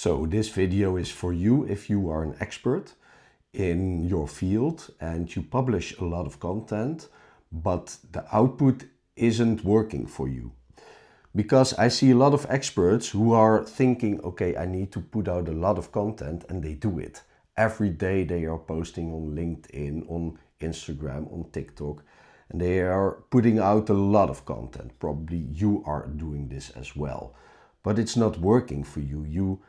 So this video is for you if you are an expert in your field and you publish a lot of content, but the output isn't working for you. Because I see a lot of experts who are thinking, okay, I need to put out a lot of content, and they do it. Every day they are posting on LinkedIn, on Instagram, on TikTok, and they are putting out a lot of content. Probably you are doing this as well, but it's not working for you. You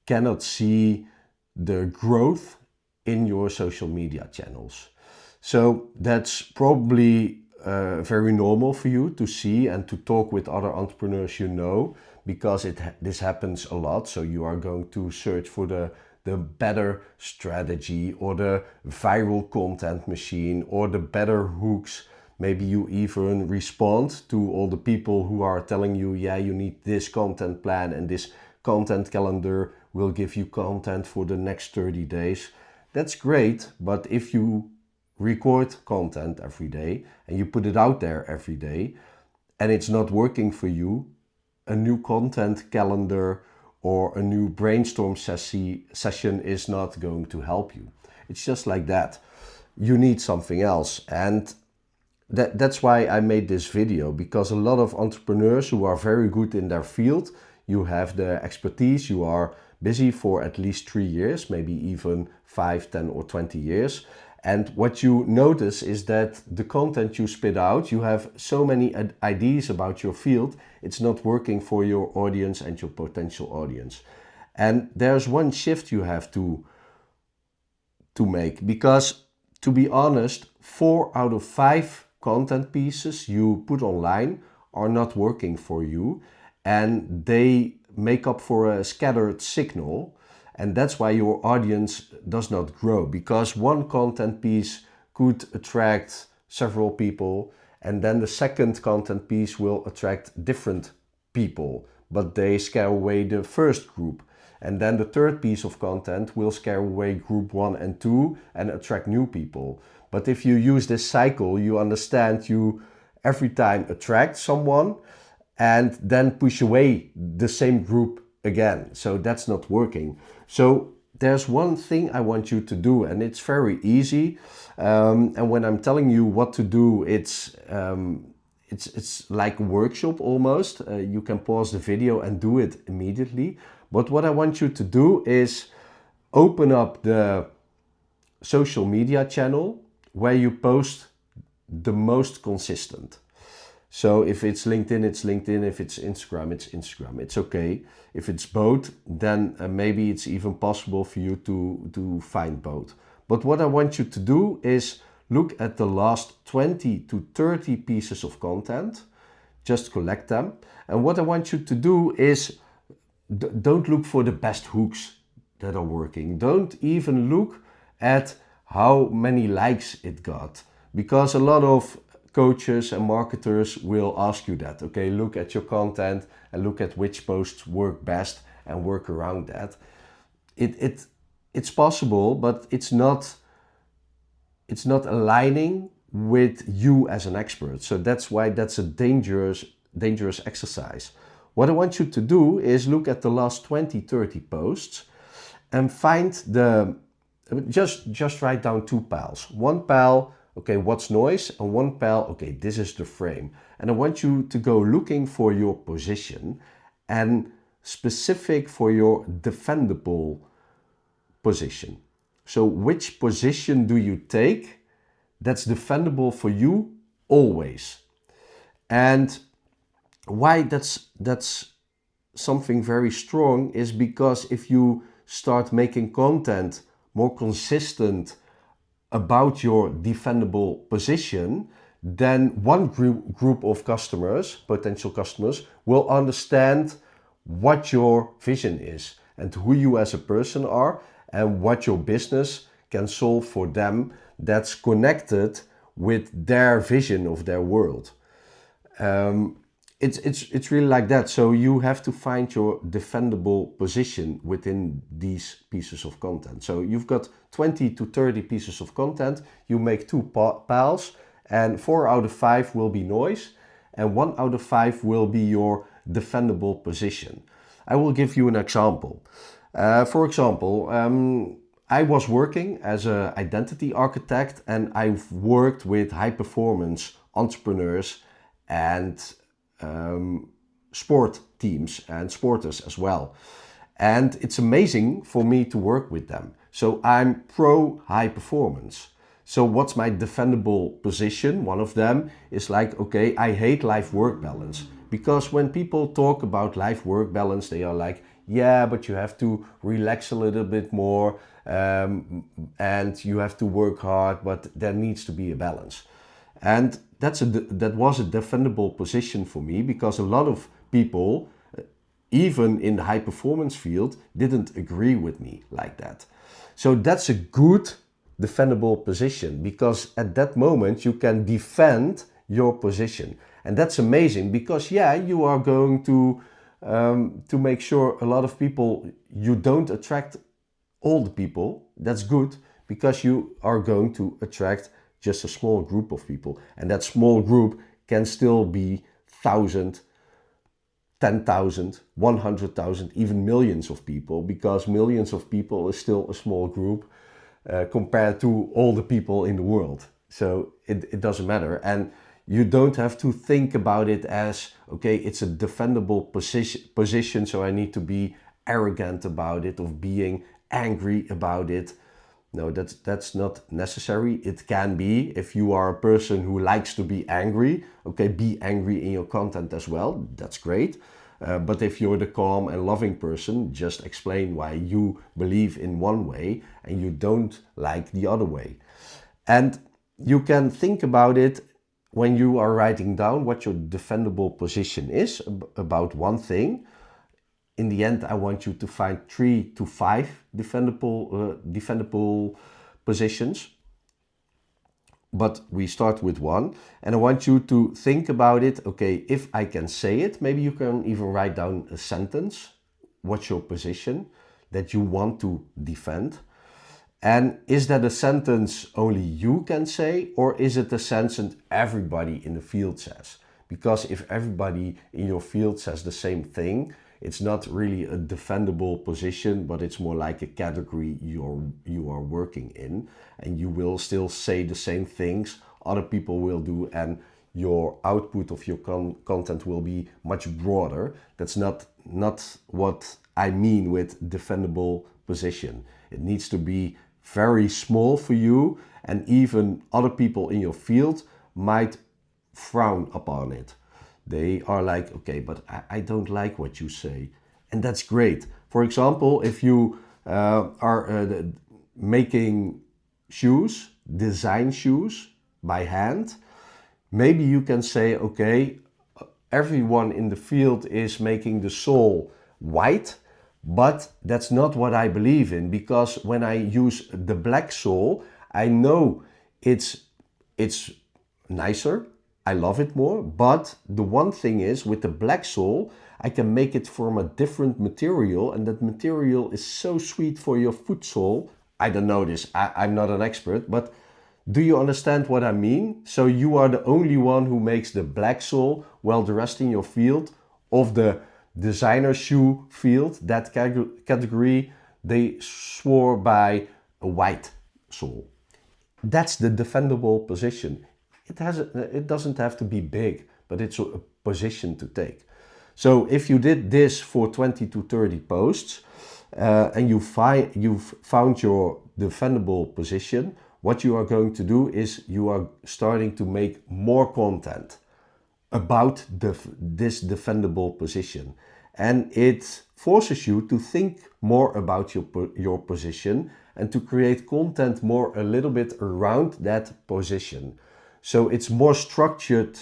cannot see the growth in your social media channels. So that's probably very normal for you to see and to talk with other entrepreneurs you know, because this happens a lot. So you are going to search for the better strategy or the viral content machine or the better hooks. Maybe you even respond to all the people who are telling you, yeah, you need this content plan and this content calendar will give you content for the next 30 days. That's great, but if you record content every day and you put it out there every day and it's not working for you, a new content calendar or a new brainstorm session is not going to help you. It's just like that. You need something else. And that's why I made this video, because a lot of entrepreneurs who are very good in their field, you have the expertise, you are busy for at least 3 years, maybe even 5, 10 or 20 years. And what you notice is that the content you spit out, you have so many ideas about your field, it's not working for your audience and your potential audience. And there's one shift you have to make, because to be honest, 4 out of 5 content pieces you put online are not working for you, and they make up for a scattered signal. And that's why your audience does not grow, because one content piece could attract several people, and then the second content piece will attract different people, but they scare away the first group. And then the third piece of content will scare away group 1 and 2 and attract new people. But if you use this cycle, you understand you every time attract someone and then push away the same group again. So that's not working. So there's one thing I want you to do, and it's very easy. And when I'm telling you what to do, it's like a workshop almost. You can pause the video and do it immediately. But what I want you to do is open up the social media channel where you post the most consistent. So if it's LinkedIn, it's LinkedIn. If it's Instagram, it's Instagram. It's okay. If it's both, then maybe it's even possible for you to find both. But what I want you to do is look at the last 20 to 30 pieces of content. Just collect them. And what I want you to do is don't look for the best hooks that are working. Don't even look at how many likes it got, because a lot of coaches and marketers will ask you that. Okay, look at your content and look at which posts work best and work around that. It's possible, but it's not aligning with you as an expert. So that's why that's a dangerous exercise. What I want you to do is look at the last 20, 30 posts and find just write down 2 piles. One pile, okay, what's noise? And one pile, okay, this is the frame. And I want you to go looking for your position and specific for your defendable position. So which position do you take that's defendable for you always? And why that's something very strong is because if you start making content more consistent about your defendable position, then one group of customers, potential customers, will understand what your vision is and who you as a person are and what your business can solve for them that's connected with their vision of their world. It's really like that. So you have to find your defendable position within these pieces of content. So you've got 20 to 30 pieces of content. You make 2 piles, and 4 out of 5 will be noise, and 1 out of 5 will be your defendable position. I will give you an example. For example, I was working as an identity architect, and I've worked with high performance entrepreneurs and sport teams and sporters as well. And it's amazing for me to work with them. So I'm pro high performance. So what's my defendable position? One of them is like, okay, I hate life-work balance. Because when people talk about life-work balance, they are like, yeah, but you have to relax a little bit more, and you have to work hard, but there needs to be a balance. And that was a defendable position for me, because a lot of people, even in the high performance field, didn't agree with me like that. So that's a good defendable position, because at that moment you can defend your position. And that's amazing, because yeah, you are going to make sure a lot of people, you don't attract all the people. That's good, because you are going to attract just a small group of people. And that small group can still be 1,000, 10,000, 100,000, even millions of people, because millions of people is still a small group compared to all the people in the world. So it doesn't matter. And you don't have to think about it as, okay, it's a defendable position, so I need to be arrogant about it, of being angry about it. No, that's not necessary. It can be, if you are a person who likes to be angry, okay, be angry in your content as well. That's great. But if you're the calm and loving person, just explain why you believe in one way and you don't like the other way. And you can think about it when you are writing down what your defendable position is about one thing. In the end, I want you to find 3 to 5 defendable positions. But we start with one, and I want you to think about it. Okay, if I can say it, maybe you can even write down a sentence. What's your position that you want to defend? And is that a sentence only you can say, or is it a sentence everybody in the field says? Because if everybody in your field says the same thing, it's not really a defendable position, but it's more like a category you are working in, and you will still say the same things other people will do, and your output of your content will be much broader. That's not what I mean with defendable position. It needs to be very small for you, and even other people in your field might frown upon it. They are like, okay, but I don't like what you say. And that's great. For example, if you are making shoes, design shoes by hand, maybe you can say, okay, everyone in the field is making the sole white, but that's not what I believe in, because when I use the black sole, I know it's nicer, I love it more, but the one thing is, with the black sole, I can make it from a different material, and that material is so sweet for your foot sole. I don't know this, I'm not an expert, but do you understand what I mean? So you are the only one who makes the black sole, while the rest in your field, of the designer shoe field, that category, they swore by a white sole. That's the defendable position. It doesn't have to be big, but it's a position to take. So if you did this for 20 to 30 posts, and you've found your defendable position, what you are going to do is you are starting to make more content about this defendable position. And it forces you to think more about your position, and to create content more a little bit around that position. So it's more structured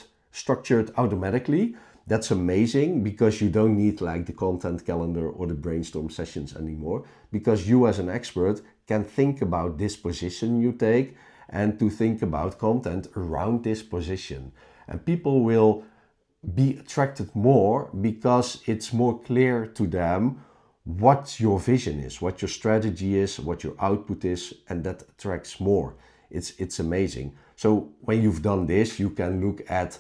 automatically. That's amazing, because you don't need like the content calendar or the brainstorm sessions anymore, because you as an expert can think about this position you take, and to think about content around this position. And people will be attracted more, because it's more clear to them what your vision is, what your strategy is, what your output is, and that attracts more. It's amazing. So when you've done this, you can look at,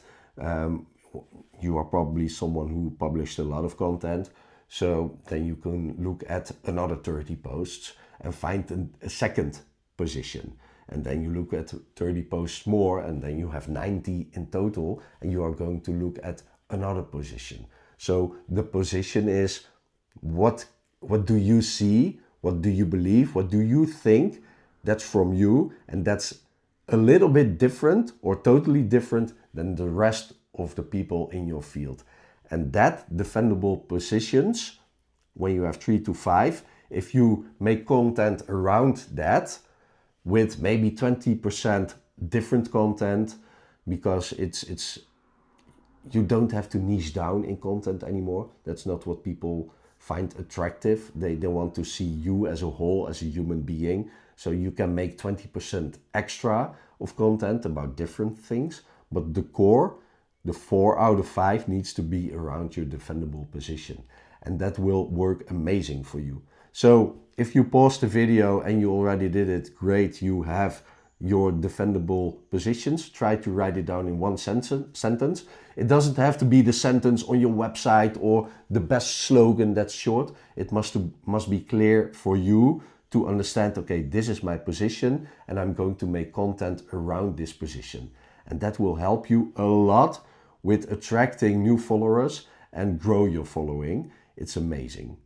you are probably someone who published a lot of content. So then you can look at another 30 posts and find a second position. And then you look at 30 posts more, and then you have 90 in total, and you are going to look at another position. So the position is what do you see? What do you believe? What do you think? That's from you, and that's a little bit different or totally different than the rest of the people in your field. And that defendable positions, when you have 3 to 5, if you make content around that with maybe 20% different content, because it's you don't have to niche down in content anymore. That's not what people find attractive. They want to see you as a whole, as a human being. So you can make 20% extra of content about different things, but the core, the 4 out of 5, needs to be around your defendable position. And that will work amazing for you. So if you pause the video and you already did it, great, you have your defendable positions. Try to write it down in one sentence. It doesn't have to be the sentence on your website or the best slogan that's short. It must be clear for you to understand, okay, this is my position and I'm going to make content around this position. And that will help you a lot with attracting new followers and grow your following. It's amazing.